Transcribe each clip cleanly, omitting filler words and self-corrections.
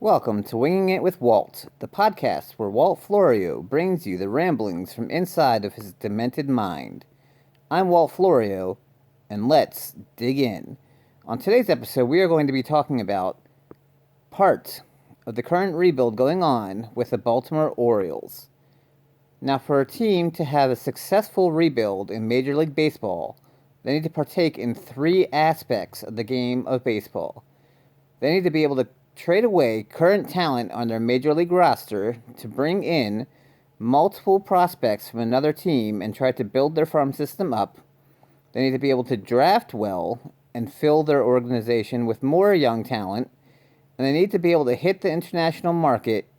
Welcome to Winging It with Walt, the podcast where Walt Florio brings you the ramblings from inside of his demented mind. I'm Walt Florio, and let's dig in. On today's episode, we are going to be talking about part of the current rebuild going on with the Baltimore Orioles. Now, for a team to have a successful rebuild in Major League Baseball, they need to partake in three aspects of the game of baseball. They need to be able to trade away current talent on their Major League roster to bring in multiple prospects from another team and try to build their farm system up. They need to be able to draft well and fill their organization with more young talent. And they need to be able to hit the international market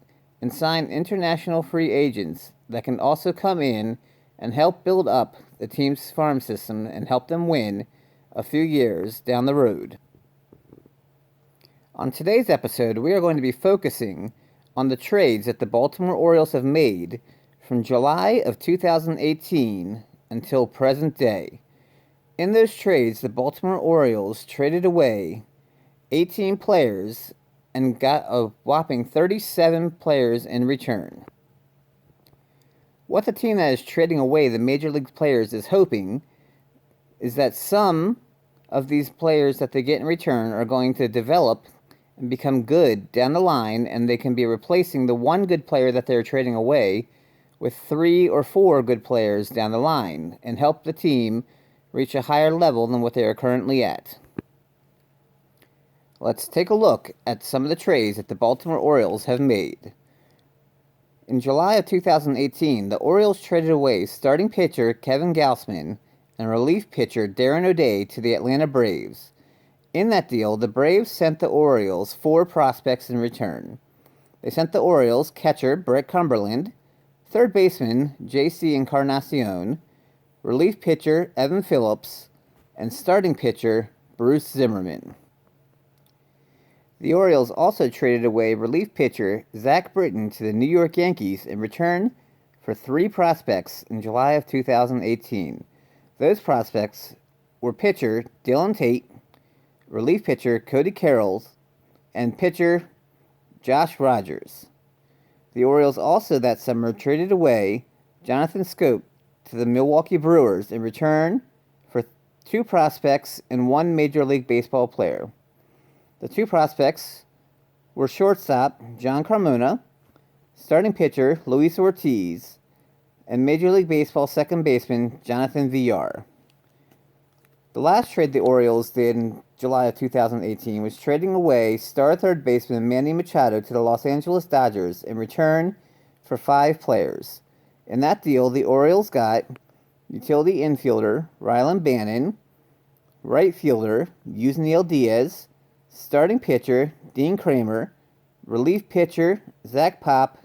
and sign international free agents that can also come in and help build up the team's farm system and help them win a few years down the road. On today's episode, we are going to be focusing on the trades that the Baltimore Orioles have made from July of 2018 until present day. In those trades, the Baltimore Orioles traded away 18 players and got a whopping 37 players in return. What the team that is trading away the Major League players is hoping is that some of these players that they get in return are going to develop and become good down the line, and they can be replacing the one good player that they're trading away with 3 or 4 good players down the line and help the team reach a higher level than what they are currently at. Let's take a look at some of the trades that the Baltimore Orioles have made. In July of 2018, the Orioles traded away starting pitcher Kevin Gausman and relief pitcher Darren O'Day to the Atlanta Braves. In that deal, the Braves sent the Orioles 4 prospects in return. They sent the Orioles catcher Brett Cumberland, third baseman J.C. Encarnacion, relief pitcher Evan Phillips, and starting pitcher Bruce Zimmerman. The Orioles also traded away relief pitcher Zach Britton to the New York Yankees in return for 3 prospects in July of 2018. Those prospects were pitcher Dylan Tate, relief pitcher Cody Carroll, and pitcher Josh Rogers. The Orioles also that summer traded away Jonathan Scope to the Milwaukee Brewers in return for 2 prospects and 1 Major League Baseball player. The 2 prospects were shortstop John Carmona, starting pitcher Luis Ortiz, and Major League Baseball second baseman Jonathan Villar. The last trade the Orioles did in July of 2018 was trading away star third baseman Manny Machado to the Los Angeles Dodgers in return for 5 players. In that deal, the Orioles got utility infielder Rylan Bannon, right fielder Yusniel Diaz, starting pitcher Dean Kramer, relief pitcher Zach Pop,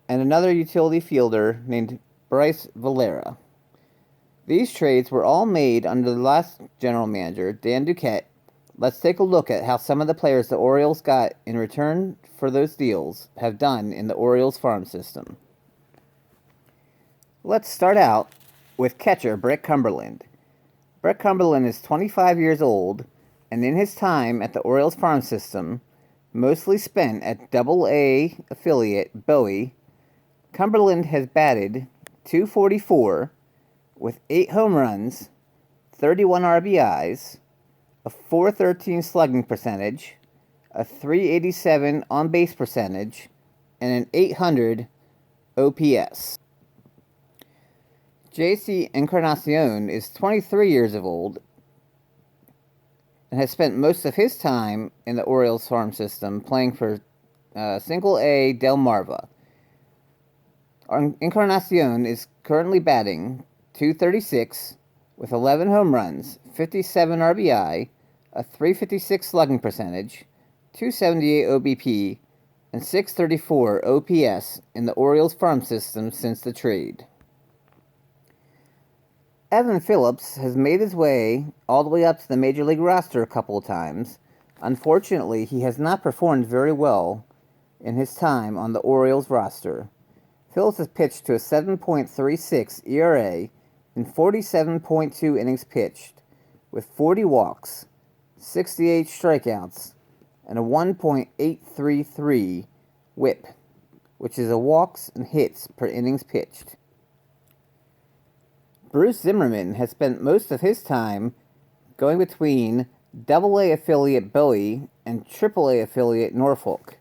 and another utility fielder named Bryce Valera. These trades were all made under the last general manager, Dan Duquette. Let's take a look at how some of the players the Orioles got in return for those deals have done in the Orioles farm system. Let's start out with catcher Brett Cumberland. Brett Cumberland is 25 years old, and in his time at the Orioles farm system, mostly spent at Double-A affiliate Bowie, Cumberland has batted .244 with 8 home runs, 31 RBIs, a .413 slugging percentage, a .387 on-base percentage, and an .800 OPS. J.C. Encarnacion is 23 years old and has spent most of his time in the Orioles farm system playing for Single-A Delmarva. Encarnacion is currently batting .236 with 11 home runs, 57 RBI, a .356 slugging percentage, .278 OBP, and .634 OPS in the Orioles farm system since the trade. Evan Phillips has made his way all the way up to the Major League roster a couple of times. Unfortunately, he has not performed very well in his time on the Orioles roster. Phillips has pitched to a 7.36 ERA in 47.2 innings pitched, with 40 walks, 68 strikeouts, and a 1.833 whip, which is a walks and hits per innings pitched. Bruce Zimmerman has spent most of his time going between Double-A affiliate Bowie and Triple-A affiliate Norfolk.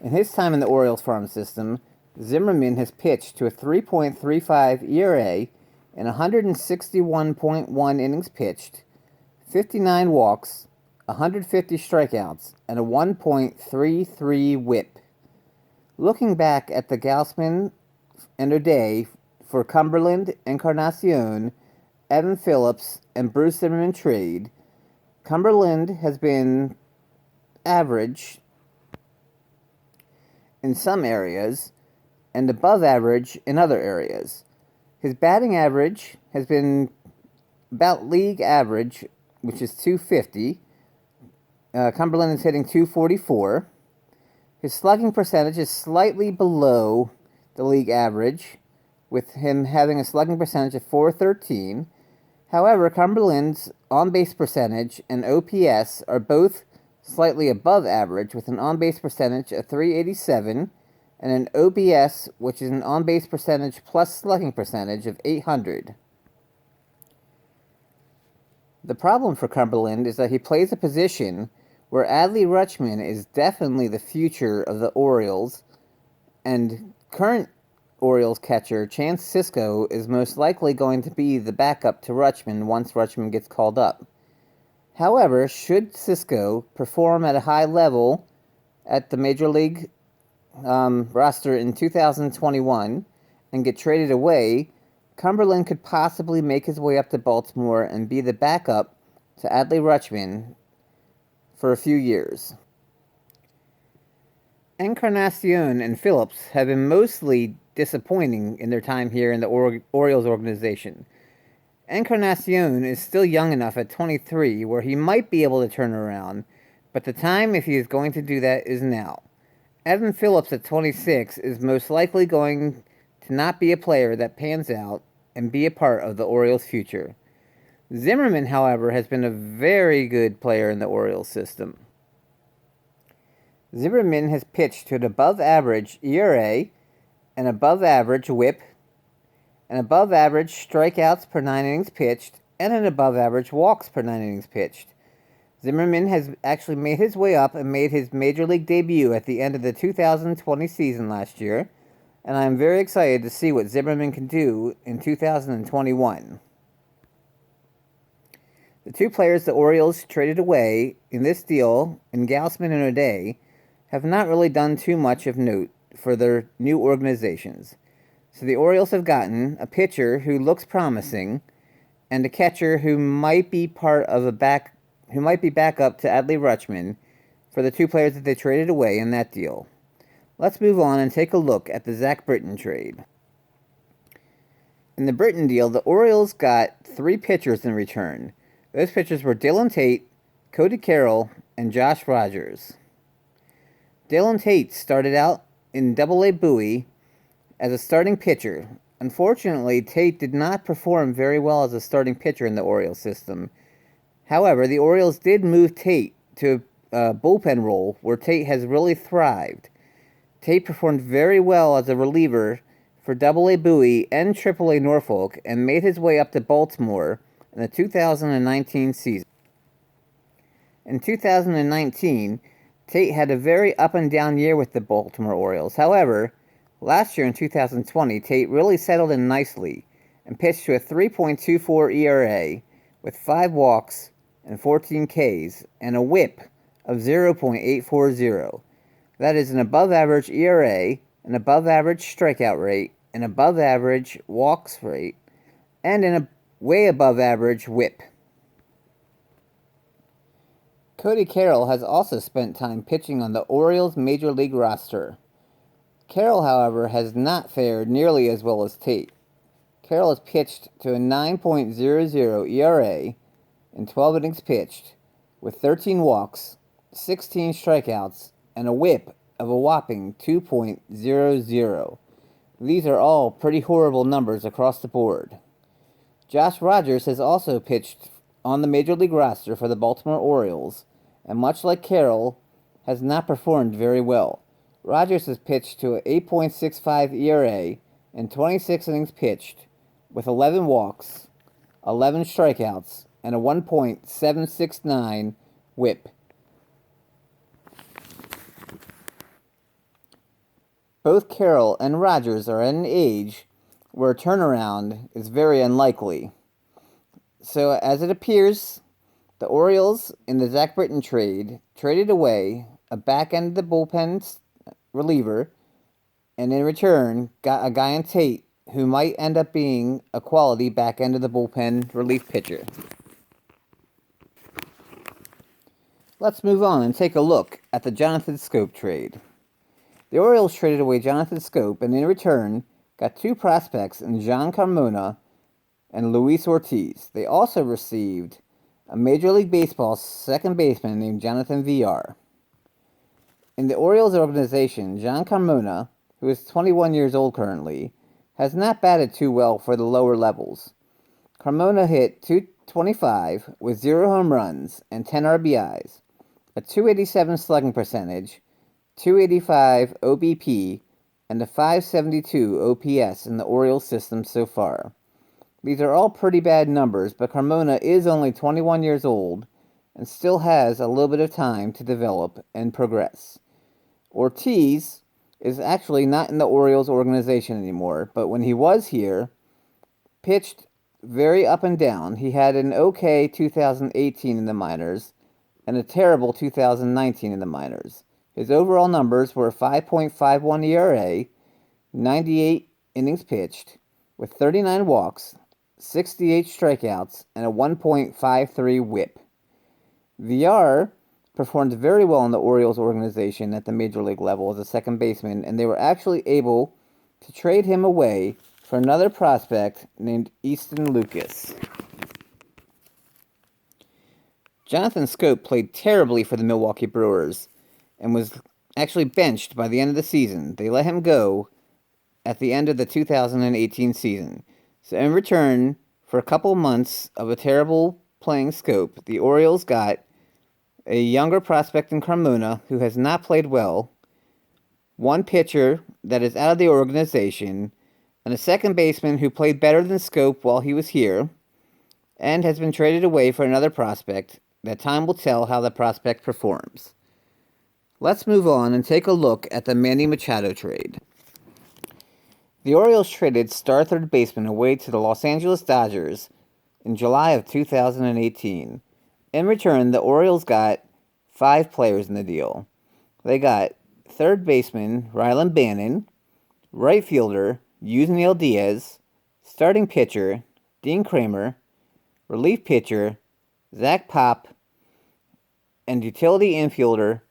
In his time in the Orioles farm system, Zimmerman has pitched to a 3.35 ERA in 161.1 innings pitched, 59 walks, 150 strikeouts, and a 1.33 whip. Looking back at the Gausman and O'Day for Cumberland, Encarnacion, Evan Phillips, and Bruce Zimmerman trade, Cumberland has been average in some areas and above average in other areas. His batting average has been about league average, which is 250. Cumberland is hitting 244. His slugging percentage is slightly below the league average, with him having a slugging percentage of 413. However, Cumberland's on-base percentage and OPS are both slightly above average, with an on-base percentage of 387 and an OPS, which is an on-base percentage plus slugging percentage, of 800. The problem for Cumberland is that he plays a position where Adley Rutschman is definitely the future of the Orioles, and current Orioles catcher Chance Sisco is most likely going to be the backup to Rutschman once Rutschman gets called up. However, should Sisco perform at a high level at the Major League roster in 2021 and get traded away, Cumberland could possibly make his way up to Baltimore and be the backup to Adley Rutschman for a few years. Encarnacion and Phillips have been mostly disappointing in their time here in the Orioles organization. Encarnacion is still young enough at 23 where he might be able to turn around, but the time if he is going to do that is now. Evan Phillips at 26 is most likely going to not be a player that pans out and be a part of the Orioles' future. Zimmerman, however, has been a very good player in the Orioles system. Zimmerman has pitched to an above-average ERA, an above-average whip, an above-average strikeouts per 9 innings pitched, and an above-average walks per 9 innings pitched. Zimmerman has actually made his way up and made his Major League debut at the end of the 2020 season last year, and I am very excited to see what Zimmerman can do in 2021. The two players the Orioles traded away in this deal, in Gausman and O'Day, have not really done too much of note for their new organizations. So the Orioles have gotten a pitcher who looks promising and a catcher who might be backup to Adley Rutschman for the two players that they traded away in that deal. Let's move on and take a look at the Zach Britton trade. In the Britton deal, the Orioles got 3 pitchers in return. Those pitchers were Dylan Tate, Cody Carroll, and Josh Rogers. Dylan Tate started out in Double-A Bowie as a starting pitcher. Unfortunately, Tate did not perform very well as a starting pitcher in the Orioles system. However, the Orioles did move Tate to a bullpen role where Tate has really thrived. Tate performed very well as a reliever for Double-A Bowie and Triple-A Norfolk and made his way up to Baltimore in the 2019 season. In 2019, Tate had a very up-and-down year with the Baltimore Orioles. However, last year in 2020, Tate really settled in nicely and pitched to a 3.24 ERA with 5 walks and 14 Ks and a whip of 0.840. That is an above-average ERA, an above-average strikeout rate, an above-average walks rate, and a way above-average whip. Cody Carroll has also spent time pitching on the Orioles' Major League roster. Carroll, however, has not fared nearly as well as Tate. Carroll has pitched to a 9.00 ERA in 12 innings pitched, with 13 walks, 16 strikeouts, and a whip of a whopping 2.00. These are all pretty horrible numbers across the board. Josh Rogers has also pitched on the Major League roster for the Baltimore Orioles, and much like Carroll, has not performed very well. Rogers has pitched to an 8.65 ERA in 26 innings pitched, with 11 walks, 11 strikeouts, and a 1.769 whip. Both Carroll and Rogers are at an age where a turnaround is very unlikely. So, as it appears, the Orioles, in the Zach Britton trade, traded away a back end of the bullpen reliever, and in return got a guy in Tate who might end up being a quality back end of the bullpen relief pitcher. Let's move on and take a look at the Jonathan Schoop trade. The Orioles traded away Jonathan Schoop and in return got two prospects in John Carmona and Luis Ortiz. They also received a Major League Baseball second baseman named Jonathan Villar. In the Orioles organization, John Carmona, who is 21 years old currently, has not batted too well for the lower levels. Carmona hit .225 with 0 home runs and 10 RBIs, a .287 slugging percentage, .285 OBP, and a .572 OPS in the Orioles system so far. These are all pretty bad numbers, but Carmona is only 21 years old and still has a little bit of time to develop and progress. Ortiz is actually not in the Orioles organization anymore, but when he was here, pitched very up and down. He had an okay 2018 in the minors and a terrible 2019 in the minors. His overall numbers were 5.51 ERA, 98 innings pitched, with 39 walks, 68 strikeouts, and a 1.53 whip. Villar performed very well in the Orioles organization at the major league level as a second baseman, and they were actually able to trade him away for another prospect named Easton Lucas. Jonathan Schoop played terribly for the Milwaukee Brewers and was actually benched by the end of the season. They let him go at the end of the 2018 season. So in return for a couple months of a terrible playing Schoop, the Orioles got a younger prospect in Carmona who has not played well, one pitcher that is out of the organization, and a second baseman who played better than Schoop while he was here, and has been traded away for another prospect. That time will tell how the prospect performs. Let's move on and take a look at the Manny Machado trade. The Orioles traded star third baseman away to the Los Angeles Dodgers in July of 2018. In return, the Orioles got 5 players in the deal. They got third baseman Rylan Bannon, right fielder Yusniel Diaz, starting pitcher Dean Kramer, relief pitcher Zach Pop, and utility infielder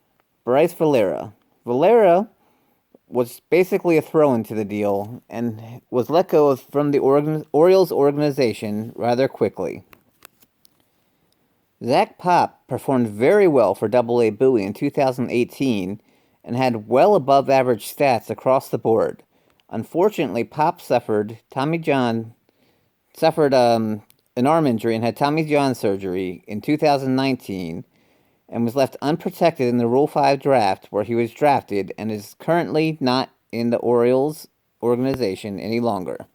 Bryce Valera. Valera was basically a throw-in to the deal and was let go from the Orioles organization rather quickly. Zach Pop performed very well for AA Bowie in 2018 and had well above average stats across the board. Unfortunately, Pop suffered an arm injury and had Tommy John surgery in 2019 and was left unprotected in the Rule 5 draft where he was drafted and is currently not in the Orioles organization any longer.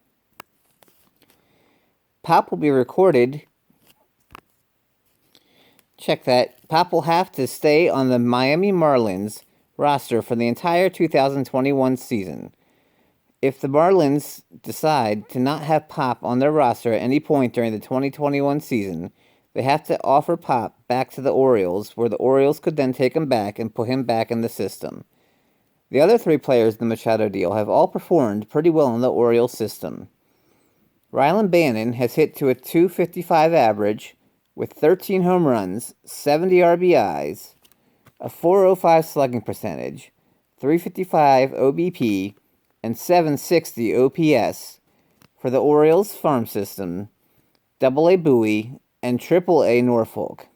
Pop will be recorded. Check that. Pop will have to stay on the Miami Marlins roster for the entire 2021 season. If the Marlins decide to not have Pop on their roster at any point during the 2021 season, they have to offer Pop back to the Orioles, where the Orioles could then take him back and put him back in the system. The other 3 players in the Machado deal have all performed pretty well in the Orioles system. Rylan Bannon has hit to a .255 average with 13 home runs, 70 RBIs, a .405 slugging percentage, .355 OBP, and .760 OPS for the Orioles farm system, AA Bowie, and AAA Norfolk.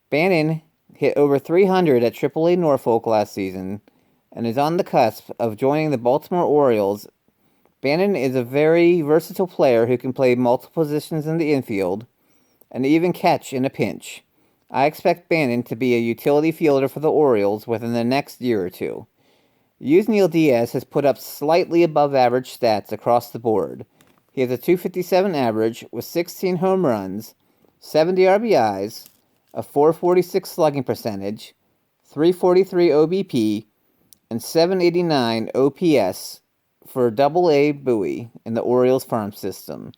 Bannon hit over 300 at AAA Norfolk last season and is on the cusp of joining the Baltimore Orioles. Bannon is a very versatile player who can play multiple positions in the infield and even catch in a pinch. I expect Bannon to be a utility fielder for the Orioles within the next year or two. Yusniel Diaz has put up slightly above average stats across the board. He has a .257 average with 16 home runs, 70 RBIs, a .446 slugging percentage, .343 OBP, and .789 OPS for Double-A Bowie in the Orioles farm system.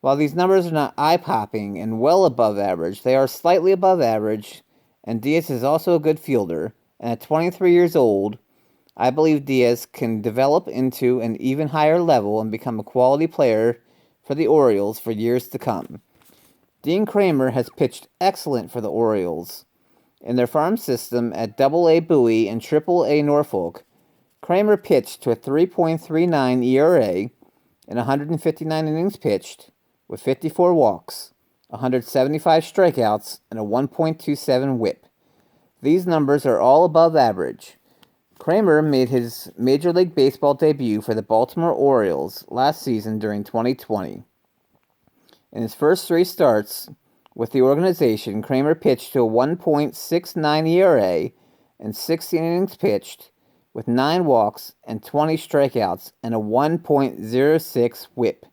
While these numbers are not eye-popping and well above average, they are slightly above average, and Diaz is also a good fielder, and at 23 years old, I believe Diaz can develop into an even higher level and become a quality player for the Orioles for years to come. Dean Kramer has pitched excellent for the Orioles. In their farm system at Double-A Bowie and Triple-A Norfolk, Kramer pitched to a 3.39 ERA in 159 innings pitched, with 54 walks, 175 strikeouts, and a 1.27 whip. These numbers are all above average. Kramer made his Major League Baseball debut for the Baltimore Orioles last season during 2020. In his first 3 starts with the organization, Kramer pitched to a 1.69 ERA in 16 innings pitched, with 9 walks and 20 strikeouts and a 1.06 whip.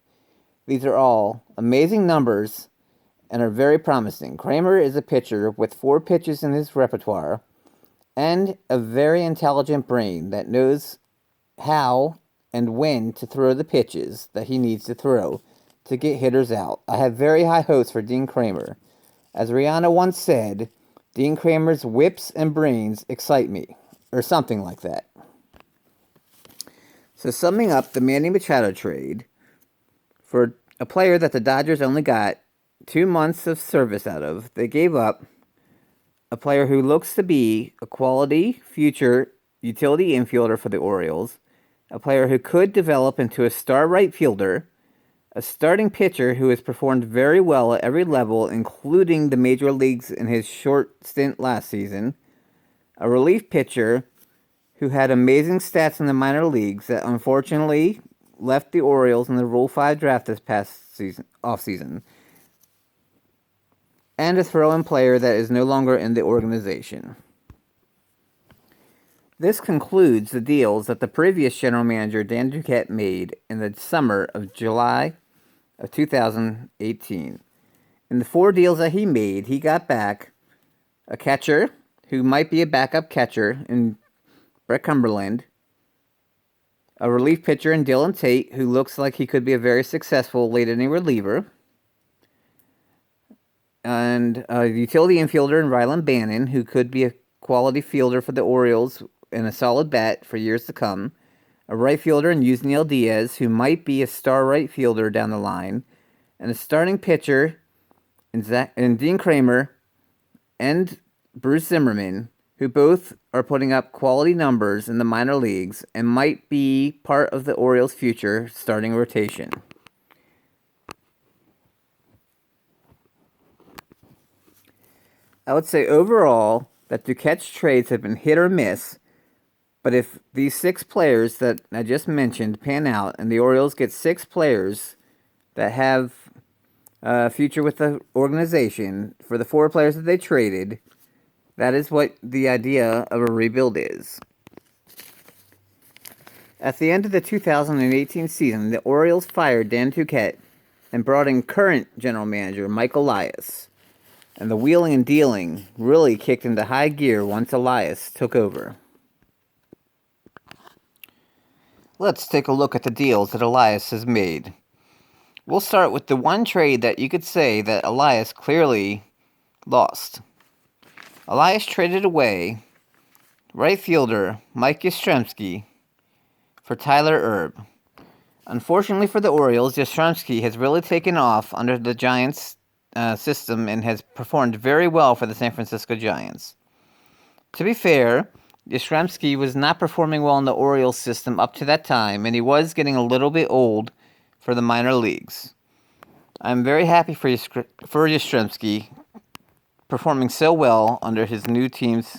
These are all amazing numbers and are very promising. Kramer is a pitcher with 4 pitches in his repertoire and a very intelligent brain that knows how and when to throw the pitches that he needs to throw to get hitters out. I have very high hopes for Dean Kramer. As Rihanna once said, Dean Kramer's whips and brains excite me, or something like that. So summing up the Manny Machado trade, for a player that the Dodgers only got 2 months of service out of, they gave up a player who looks to be a quality future utility infielder for the Orioles, a player who could develop into a star right fielder, a starting pitcher who has performed very well at every level, including the major leagues in his short stint last season, a relief pitcher who had amazing stats in the minor leagues that unfortunately left the Orioles in the Rule 5 draft this past offseason, and a throw-in player that is no longer in the organization. This concludes the deals that the previous general manager Dan Duquette made in the summer of July of 2018. In the 4 deals that he made, he got back a catcher who might be a backup catcher in Brett Cumberland, a relief pitcher in Dylan Tate, who looks like he could be a very successful late-inning reliever, and a utility infielder in Rylan Bannon, who could be a quality fielder for the Orioles and a solid bat for years to come, a right fielder in Yusniel Diaz, who might be a star right fielder down the line, and a starting pitcher in Dean Kramer and Bruce Zimmerman, who both are putting up quality numbers in the minor leagues and might be part of the Orioles' future starting rotation. I would say overall that Duquette's trades have been hit or miss, but if these 6 players that I just mentioned pan out and the Orioles get 6 players that have a future with the organization for the 4 players that they traded, that is what the idea of a rebuild is. At the end of the 2018 season, the Orioles fired Dan Duquette and brought in current general manager Mike Elias. And the wheeling and dealing really kicked into high gear once Elias took over. Let's take a look at the deals that Elias has made. We'll start with the one trade that you could say that Elias clearly lost. Elias traded away right fielder Mike Yastrzemski for Tyler Erb. Unfortunately for the Orioles, Yastrzemski has really taken off under the Giants' system and has performed very well for the San Francisco Giants. To be fair, Yastrzemski was not performing well in the Orioles system up to that time, and he was getting a little bit old for the minor leagues. I'm very happy for Yastrzemski performing so well under his new teams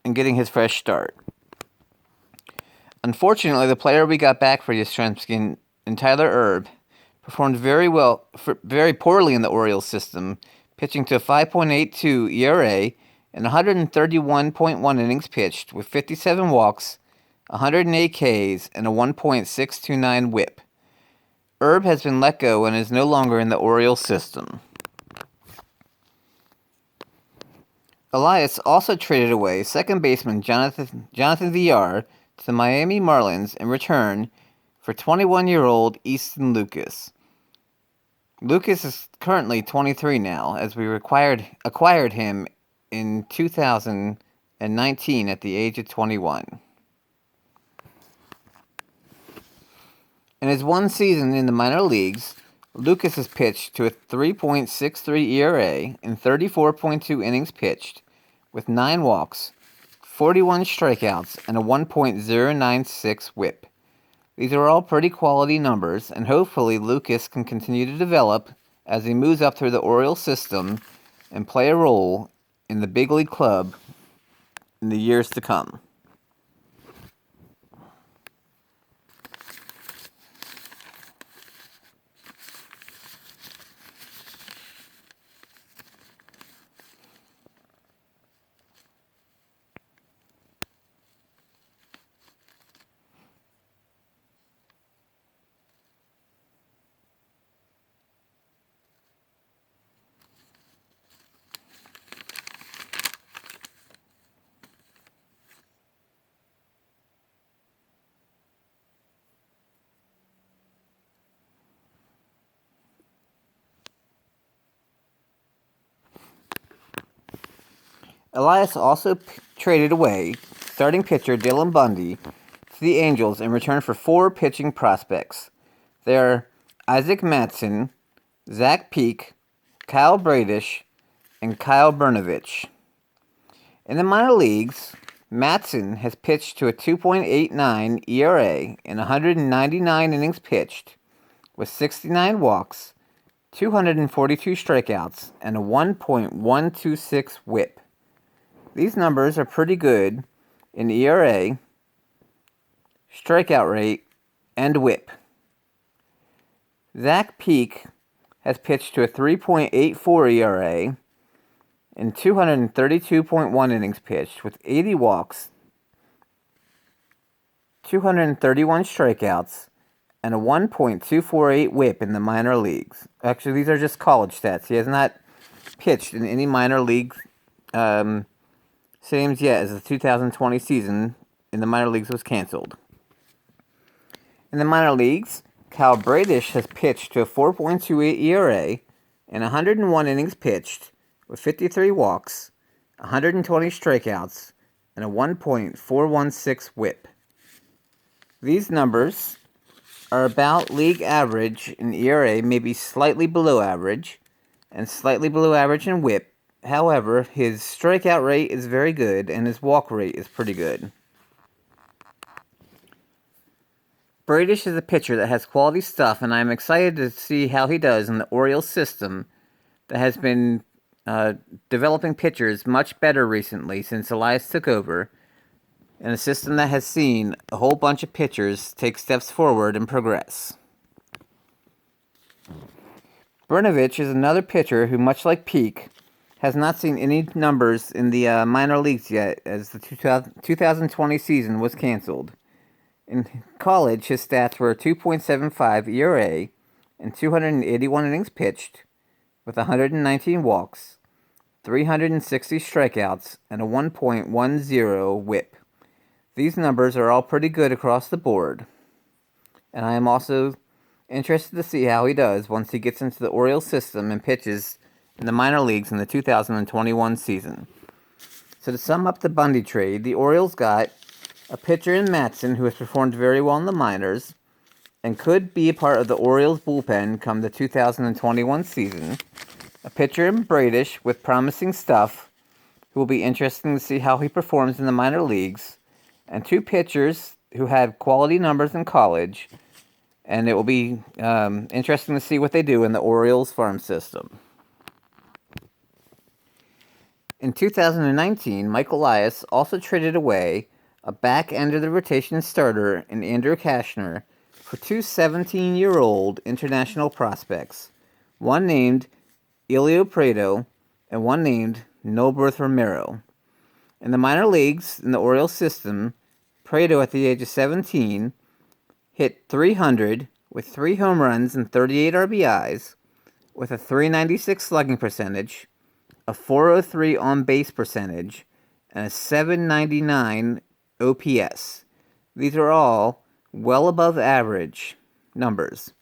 and getting his fresh start. Unfortunately, the player we got back for Yastrzemski and Tyler Erb performed very poorly in the Orioles system, pitching to a 5.82 ERA and 131.1 innings pitched with 57 walks, 108 Ks, and a 1.629 whip. Herb has been let go and is no longer in the Orioles system. Elias also traded away second baseman Jonathan Villar to the Miami Marlins in return for 21-year-old Easton Lucas. Lucas is currently 23 now, as we acquired him in 2019 at the age of 21. In his one season in the minor leagues, Lucas has pitched to a 3.63 ERA in 34.2 innings pitched, with 9 walks, 41 strikeouts, and a 1.096 whip. These are all pretty quality numbers, and hopefully Lucas can continue to develop as he moves up through the Orioles system and play a role in the big league club in the years to come. Elias also traded away starting pitcher Dylan Bundy to the Angels in return for 4 pitching prospects. They are Isaac Mattson, Zach Peak, Kyle Bradish, and Kyle Brnovich. In the minor leagues, Mattson has pitched to a 2.89 ERA in 199 innings pitched, with 69 walks, 242 strikeouts, and a 1.126 whip. These numbers are pretty good in ERA, strikeout rate, and whip. Zach Peak has pitched to a 3.84 ERA in 232.1 innings pitched with 80 walks, 231 strikeouts, and a 1.248 whip in the minor leagues. Actually, these are just college stats. He has not pitched in any minor league series yet, as the 2020 season in the minor leagues was canceled. In the minor leagues, Kyle Bradish has pitched to a 4.28 ERA in 101 innings pitched with 53 walks, 120 strikeouts, and a 1.416 whip. These numbers are about league average in ERA, maybe slightly below average, and slightly below average in whip. However, his strikeout rate is very good, and his walk rate is pretty good. Bradish is a pitcher that has quality stuff, and I'm excited to see how he does in the Orioles system that has been developing pitchers much better recently since Elias took over, and a system that has seen a whole bunch of pitchers take steps forward and progress. Brnovich is another pitcher who, much like Peak, has not seen any numbers in the minor leagues yet, as the 2020 season was canceled. In college, his stats were a 2.75 ERA and 281 innings pitched, with 119 walks, 360 strikeouts, and a 1.10 whip. These numbers are all pretty good across the board, and I am also interested to see how he does once he gets into the Orioles system and pitches in the minor leagues in the 2021 season. So to sum up the Bundy trade, the Orioles got a pitcher in Mattson who has performed very well in the minors and could be a part of the Orioles bullpen come the 2021 season, a pitcher in Bradish with promising stuff who will be interesting to see how he performs in the minor leagues, and 2 pitchers who had quality numbers in college, and it will be interesting to see what they do in the Orioles farm system. In 2019, Mike Elias also traded away a back-end-of-the-rotation starter in Andrew Kashner for 2 17-year-old international prospects, one named Elio Prado, and one named Norbert Romero. In the minor leagues in the Orioles system, Prado at the age of 17 hit .300 with 3 home runs and 38 RBIs, with a .396 slugging percentage, a .403 on-base percentage, and a .799 OPS. These are all well above average numbers.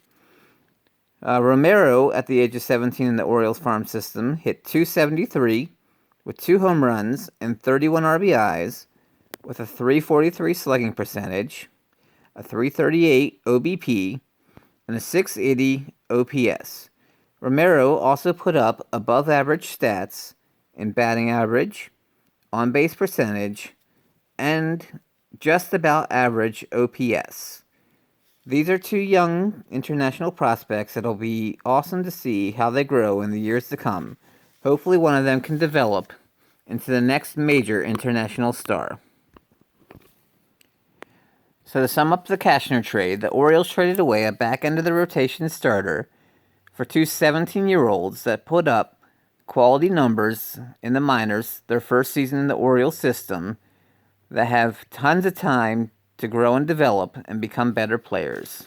Romero, at the age of 17 in the Orioles farm system, hit .273 with 2 home runs and 31 RBIs, with a .343 slugging percentage, a .338 OBP, and a .680 OPS. Romero also put up above-average stats in batting average, on-base percentage, and just about average OPS. These are 2 young international prospects that'll be awesome to see how they grow in the years to come. Hopefully one of them can develop into the next major international star. So to sum up the Cashner trade, the Orioles traded away a back-end-of-the-rotation starter for 2 17-year-olds that put up quality numbers in the minors their first season in the Orioles system, that have tons of time to grow and develop and become better players.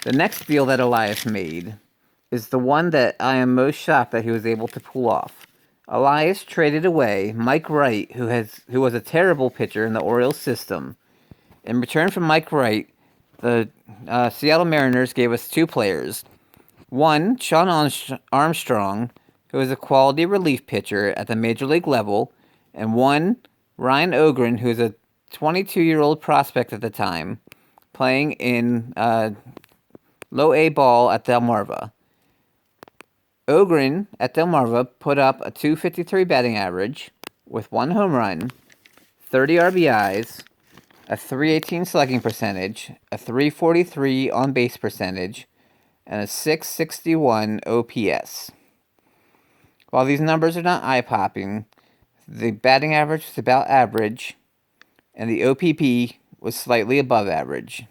The next deal that Elias made is the one that I am most shocked that he was able to pull off. Elias traded away Mike Wright, who was a terrible pitcher in the Orioles system. In return for Mike Wright, the Seattle Mariners gave us 2 players. One, Sean Armstrong, who is a quality relief pitcher at the major league level, and one, Ryan Ogren, who is a 22-year-old prospect at the time, playing in low A ball at Delmarva. Ogren at Delmarva put up a .253 batting average with 1 home run, 30 RBIs, a .318 slugging percentage, a .343 on-base percentage, and a .661 OPS. While these numbers are not eye-popping, the batting average was about average, and the OPP was slightly above average.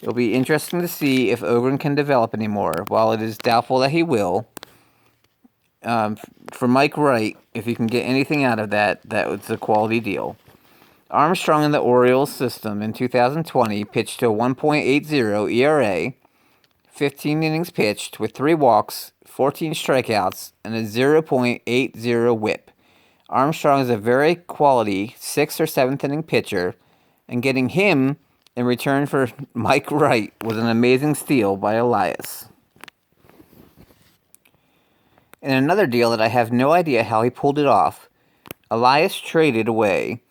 It'll be interesting to see if Ogren can develop anymore. While it is doubtful that he will, for Mike Wright, if you can get anything out of that, that was a quality deal. Armstrong in the Orioles system in 2020 pitched to a 1.80 ERA, 15 innings pitched with 3 walks, 14 strikeouts, and a 0.80 whip. Armstrong is a very quality 6th or 7th inning pitcher, and getting him in return for Mike Wright was an amazing steal by Elias. In another deal that I have no idea how he pulled it off, Elias traded away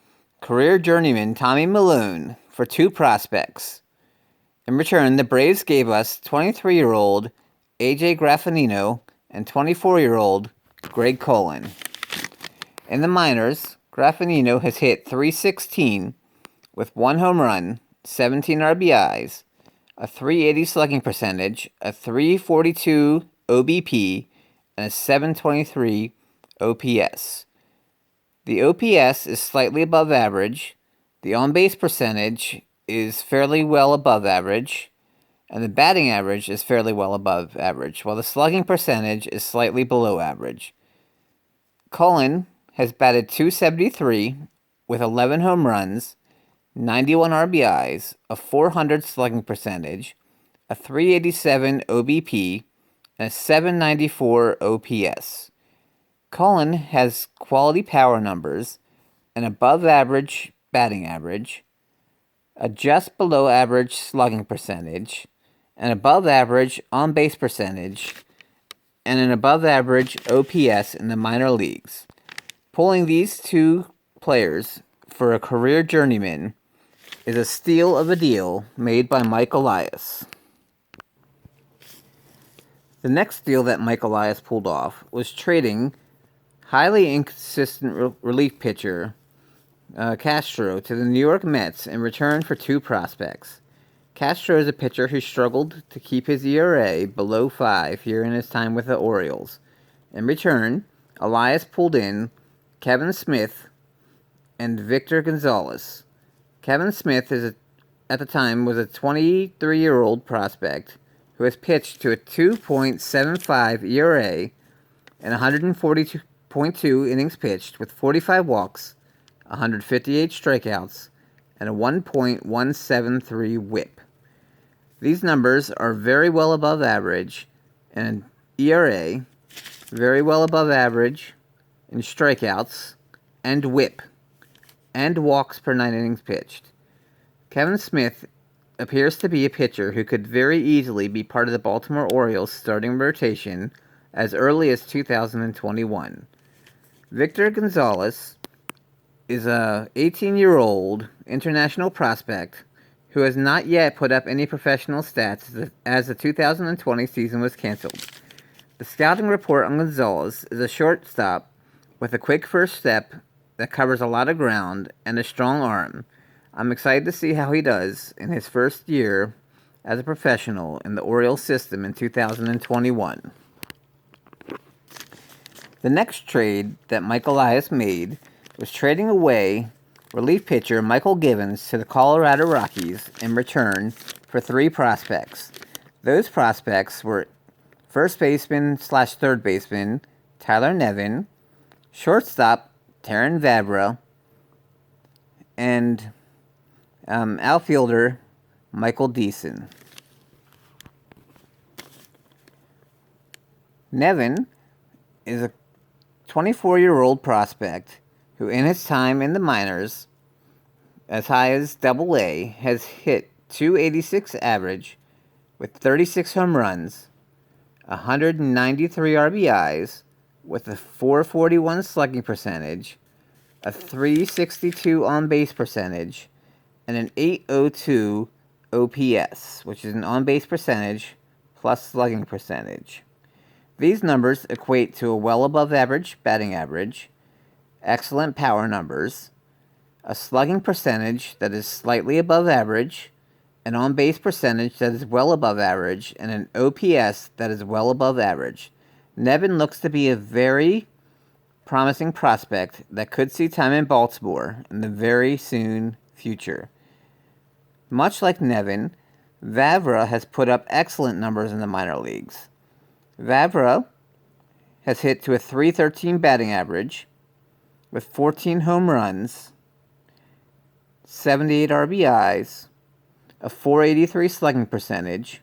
career journeyman Tommy Malone for 2 prospects. In return, the Braves gave us 23-year-old AJ Graffinino and 24-year-old Greg Cullen. In the minors, Graffinino has hit .316 with 1 home run, 17 RBIs, a .380 slugging percentage, a .342 OBP, and a .723 OPS. The OPS is slightly above average, the on-base percentage is fairly well above average, and the batting average is fairly well above average, while the slugging percentage is slightly below average. Cullen has batted .273 with 11 home runs, 91 RBIs, a .400 slugging percentage, a .387 OBP, and a .794 OPS. Cullen has quality power numbers, an above-average batting average, a just below average slugging percentage, an above average on-base percentage, and an above average OPS in the minor leagues. Pulling these 2 players for a career journeyman is a steal of a deal made by Mike Elias. The next deal that Mike Elias pulled off was trading highly inconsistent relief pitcher Castro to the New York Mets in return for 2 prospects. Castro is a pitcher who struggled to keep his ERA below 5 here in his time with the Orioles. In return, Elias pulled in Kevin Smith and Victor Gonzalez. Kevin Smith at the time was a 23-year-old prospect who has pitched to a 2.75 ERA and 142.2 innings pitched with 45 walks, 158 strikeouts, and a 1.173 whip. These numbers are very well above average in ERA, very well above average in strikeouts, and whip, and walks per 9 innings pitched. Kevin Smith appears to be a pitcher who could very easily be part of the Baltimore Orioles starting rotation as early as 2021. Victor Gonzalez is a 18-year-old international prospect who has not yet put up any professional stats as the 2020 season was canceled. The scouting report on Gonzalez is a shortstop with a quick first step that covers a lot of ground and a strong arm. I'm excited to see how he does in his first year as a professional in the Orioles system in 2021. The next trade that Mike Elias made was trading away relief pitcher Michael Givens to the Colorado Rockies in return for 3 prospects. Those prospects were first baseman/third baseman Tyler Nevin, shortstop Terrin Vavra, and outfielder Michael Deason. Nevin is a 24-year-old prospect who in his time in the minors, as high as Double-A, has hit .286 average with 36 home runs, 193 RBIs with a .441 slugging percentage, a .362 on-base percentage, and an .802 OPS, which is an on-base percentage plus slugging percentage. These numbers equate to a well above average batting average, excellent power numbers, a slugging percentage that is slightly above average, an on-base percentage that is well above average, and an OPS that is well above average. Nevin looks to be a very promising prospect that could see time in Baltimore in the very soon future. Much like Nevin, Vavra has put up excellent numbers in the minor leagues. Vavra has hit to a .313 batting average with 14 home runs, 78 RBIs, a .483 slugging percentage,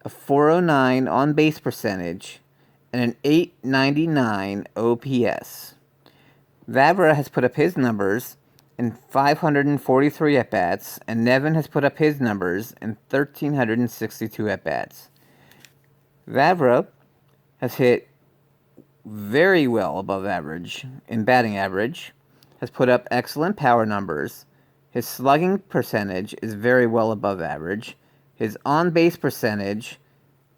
a .409 on-base percentage, and an .899 OPS. Vavra has put up his numbers in 543 at-bats, and Nevin has put up his numbers in 1,362 at-bats. Vavra has hit very well above average in batting average, has put up excellent power numbers. His slugging percentage is very well above average. His on-base percentage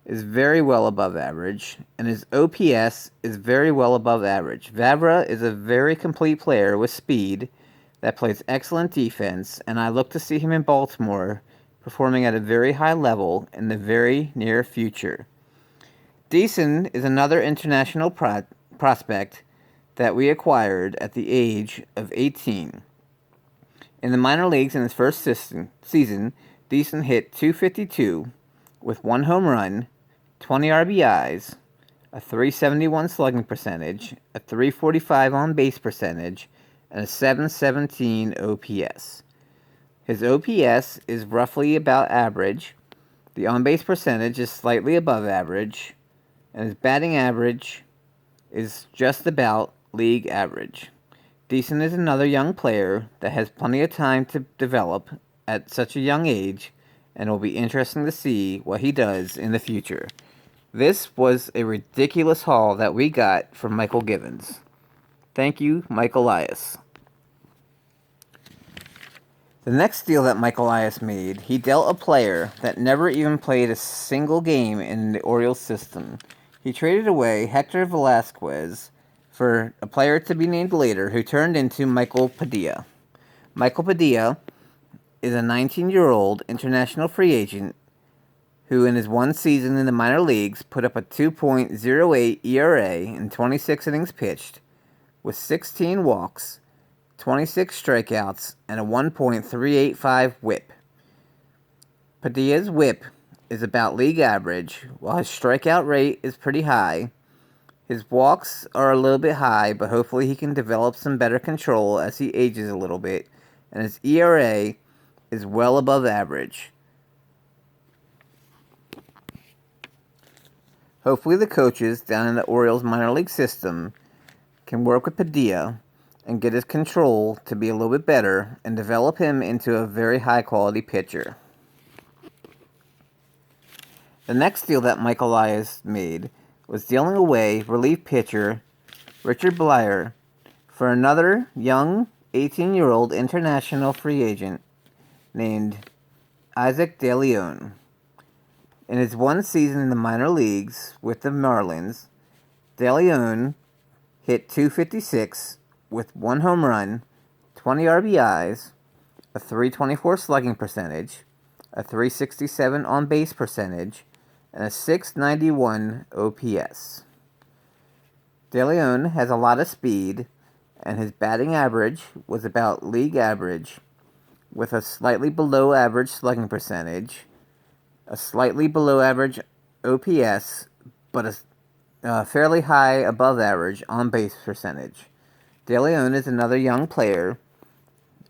is very well above average, and his OPS is very well above average. Vavra is a very complete player with speed that plays excellent defense, and I look to see him in Baltimore performing at a very high level in the very near future. Deason is another international prospect that we acquired at the age of 18. In the minor leagues in his first season, Deason hit .252 with 1 home run, 20 RBIs, a .371 slugging percentage, a .345 on-base percentage, and a .717 OPS. His OPS is roughly about average. The on-base percentage is slightly above average, and his batting average is just about league average. Deason is another young player that has plenty of time to develop at such a young age, and it will be interesting to see what he does in the future. This was a ridiculous haul that we got from Michael Givens. Thank you, Mike Elias. The next deal that Mike Elias made, he dealt a player that never even played a single game in the Orioles system. He traded away Hector Velasquez for a player to be named later who turned into Michael Padilla. Michael Padilla is a 19-year-old international free agent who in his one season in the minor leagues put up a 2.08 ERA in 26 innings pitched with 16 walks, 26 strikeouts, and a 1.385 whip. Padilla's whip is about league average, while his strikeout rate is pretty high. His walks are a little bit high, but hopefully he can develop some better control as he ages a little bit. And his ERA is well above average. Hopefully the coaches down in the Orioles minor league system can work with Padilla and get his control to be a little bit better and develop him into a very high quality pitcher. The next deal that Mike Elias made was dealing away relief pitcher Richard Blyer for another young 18-year-old international free agent named Isaac De Leon. In his one season in the minor leagues with the Marlins, De Leon hit .256 with 1 home run, 20 RBIs, a .324 slugging percentage, a .367 on-base percentage, and a .691 OPS. De Leon has a lot of speed, and his batting average was about league average, with a slightly below average slugging percentage, a slightly below average OPS, but a fairly high above average on-base percentage. De Leon is another young player,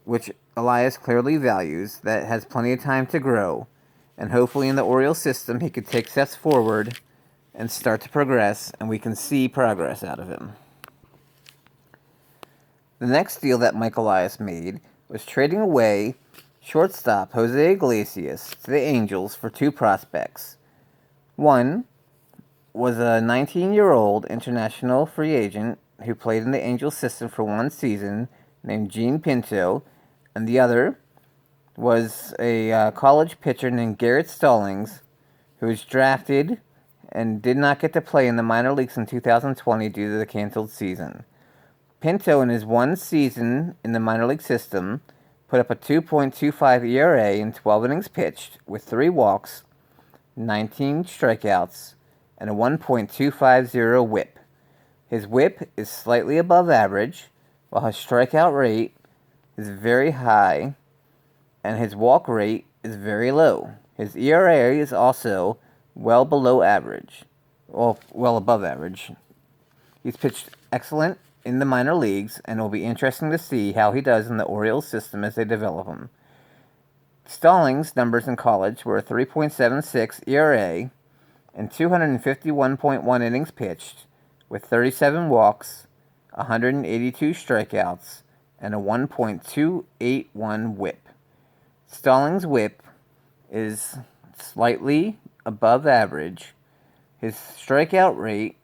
which Elias clearly values, that has plenty of time to grow, and hopefully in the Orioles system he could take steps forward and start to progress, and we can see progress out of him. The next deal that Mike Elias made was trading away shortstop Jose Iglesias to the Angels for 2 prospects. One was a 19-year-old international free agent who played in the Angels system for 1 season named Gene Pinto, and the other was a college pitcher named Garrett Stallings, who was drafted and did not get to play in the minor leagues in 2020 due to the canceled season. Pinto, in his 1 season in the minor league system, put up a 2.25 ERA in 12 innings pitched with 3 walks, 19 strikeouts, and a 1.250 whip. His whip is slightly above average, while his strikeout rate is very high, and his walk rate is very low. His ERA is also well below average, well above average. He's pitched excellent in the minor leagues, and it will be interesting to see how he does in the Orioles system as they develop him. Stallings' numbers in college were a 3.76 ERA and 251.1 innings pitched, with 37 walks, 182 strikeouts, and a 1.281 whip. Stallings' whip is slightly above average. His strikeout rate